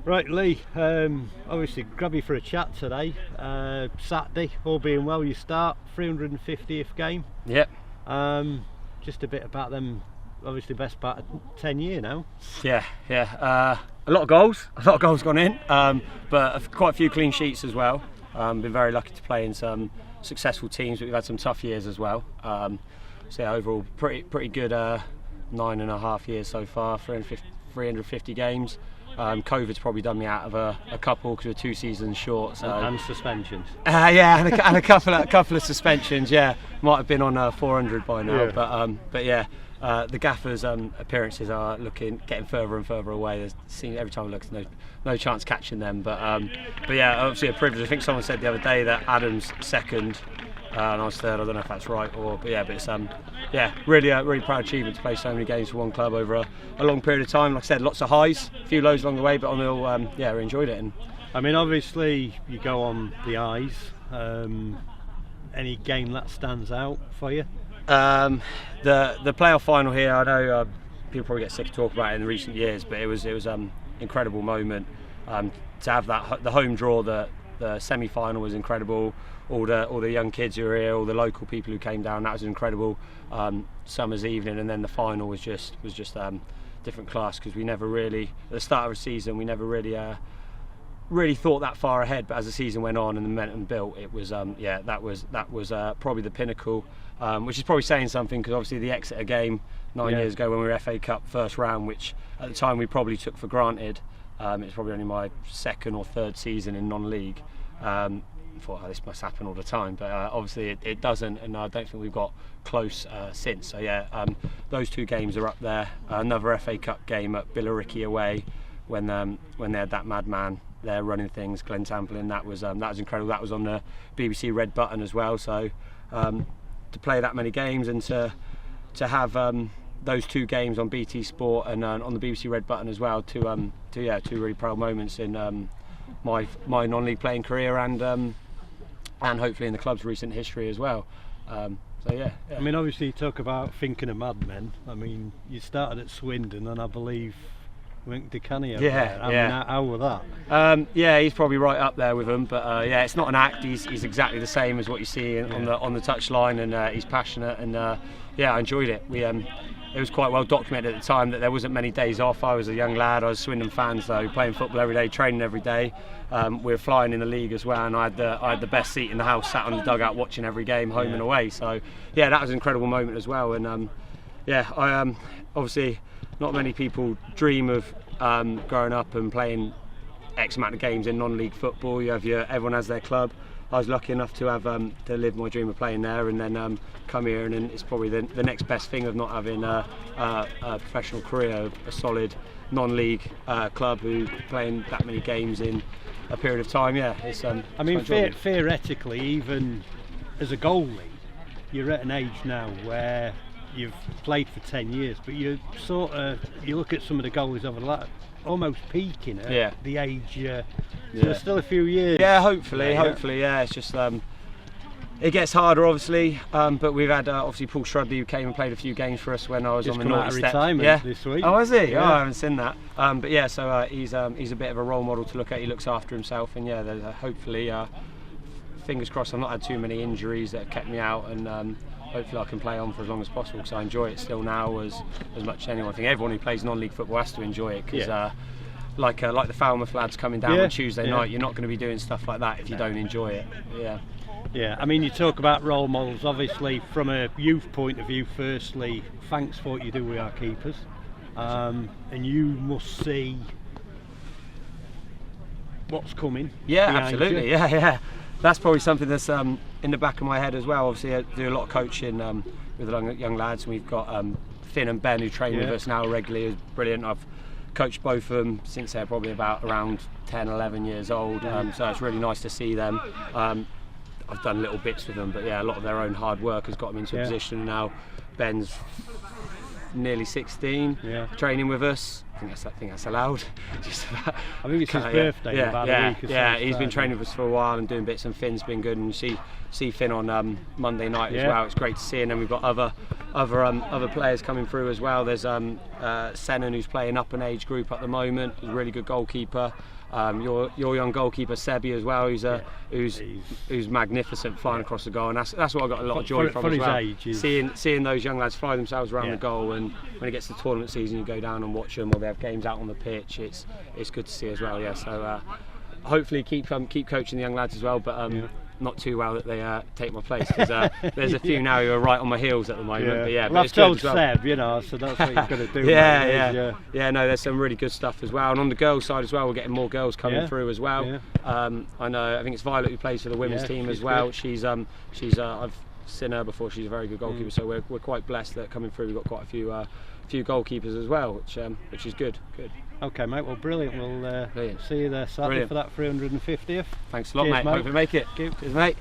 Right, Leigh, obviously grab you for a chat today. Saturday, all being well, you start 350th game. Yep. Just a bit about them, obviously best part of 10 years now. Yeah. A lot of goals gone in, but quite a few clean sheets as well. Been very lucky to play in some successful teams, but we've had some tough years as well. So yeah, overall pretty good 9.5 years so far, 350 games. COVID's probably done me out of a couple because we're 2 seasons short. So. And suspensions. Yeah, and a couple of suspensions. Yeah, might have been on 400 by now. Yeah. But yeah, the gaffers' appearances are getting further and further away. Every time I look, there's no chance catching them. But yeah, obviously a privilege. I think someone said the other day that Adam's second. And I was third. I don't know if that's right, but it's really proud achievement to play so many games for one club over a long period of time. Like I said, lots of highs, a few lows along the way, but on the whole, we enjoyed it. And I mean, obviously you go on the highs. Any game that stands out for you? The playoff final here. I know people probably get sick of talking about it in recent years, but it was incredible moment to have the home draw. The semi-final was incredible. All the young kids who were here, all the local people who came down, that was an incredible summer's evening. And then the final was just different class, because we never really, at the start of the season, we never really thought that far ahead. But as the season went on and the momentum built, it was that was probably the pinnacle, which is probably saying something, because obviously the Exeter game 9 years ago when we were FA Cup first round, which at the time we probably took for granted. It's probably only my second or third season in non-league. I thought, this must happen all the time, but obviously it doesn't, and I don't think we've got close since. So yeah, those 2 games are up there. Another FA Cup game at Billericay away, when they had that madman there running things, Glenn Tamplin. That was incredible. That was on the BBC Red Button as well. So to play that many games and to have those 2 games on BT Sport and on the BBC Red Button as well, 2 really proud moments in my non-league playing career and hopefully in the club's recent history as well. So yeah. I mean, obviously you talk about thinking of madmen. I mean, you started at Swindon and I believe went to Canny. How was that? Yeah, he's probably right up there with them. But it's not an act. He's exactly the same as what you see on the touchline, and he's passionate. And I enjoyed it. It was quite well documented at the time that there wasn't many days off. I was a young lad. I was a Swindon fan, so playing football every day, training every day. We were flying in the league as well, and I had the best seat in the house, sat on the dugout watching every game, home and away. So yeah, that was an incredible moment as well. And I obviously not many people dream of growing up and playing X amount of games in non-league football. Everyone has their club. I was lucky enough to have to live my dream of playing there, and then come here, and it's probably the next best thing of not having a professional career, a solid non-league club who playing that many games in a period of time. Yeah, it's. I mean, theoretically, even as a goalie, you're at an age now where you've played for 10 years, but you look at some of the goalies over the last, almost peaking at the age. So there's still a few years. Yeah, hopefully. It's just it gets harder, obviously. But we've had obviously Paul Shrudley, who came and played a few games for us when I was just on the naughty step. Retirement this week. Oh, was he? Yeah. Oh, I haven't seen that. But yeah, so he's a bit of a role model to look at. He looks after himself, and hopefully, fingers crossed, I've not had too many injuries that have kept me out, and hopefully I can play on for as long as possible, because I enjoy it still now as much as anyone. I think everyone who plays non-league football has to enjoy it, because like the Falmouth lads coming down on Tuesday night, you're not going to be doing stuff like that if you don't enjoy it. Yeah, I mean, you talk about role models. Obviously, from a youth point of view, firstly, thanks for what you do with our keepers, and you must see what's coming. Yeah, absolutely. Yeah. That's probably something that's in the back of my head as well. Obviously, I do a lot of coaching with the young lads, and we've got Finn and Ben who train with us now regularly. It's brilliant. I've coached both of them since they're probably around 10, 11 years old. So it's really nice to see them. I've done little bits with them, but a lot of their own hard work has got them into a position. Now Ben's nearly 16, training with us. think that's allowed. Just about, I think it's his birthday in about a week or so. Yeah, he's been training with us for a while and doing bits, and Finn's been good. And you see Finn on Monday night as well. It's great to see. And then we've got other players coming through as well. There's Senan, who's playing up an age group at the moment. He's a really good goalkeeper. Your young goalkeeper Sebi as well, who's magnificent flying across the goal, and that's what I got a lot of joy from as well. Age, seeing those young lads fly themselves around the goal, and when it gets to the tournament season, you go down and watch them, or they have games out on the pitch. It's good to see as well. Yeah, so hopefully keep coaching the young lads as well, but not too well that they take my place, because there's a few now who are right on my heels at the moment. But I've told Seb, so that's what he's going to do. No, there's some really good stuff as well. And on the girls' side as well, we're getting more girls coming through as well. I think it's Violet who plays for the women's team as well. Good. She's I've seen her before. She's a very good goalkeeper, so we're quite blessed that coming through we've got quite a few goalkeepers as well, which is good. Okay, mate. Well, brilliant. We'll see you there Saturday for that 350th. Thanks a lot, mate. Hope you make it. Cheers, mate.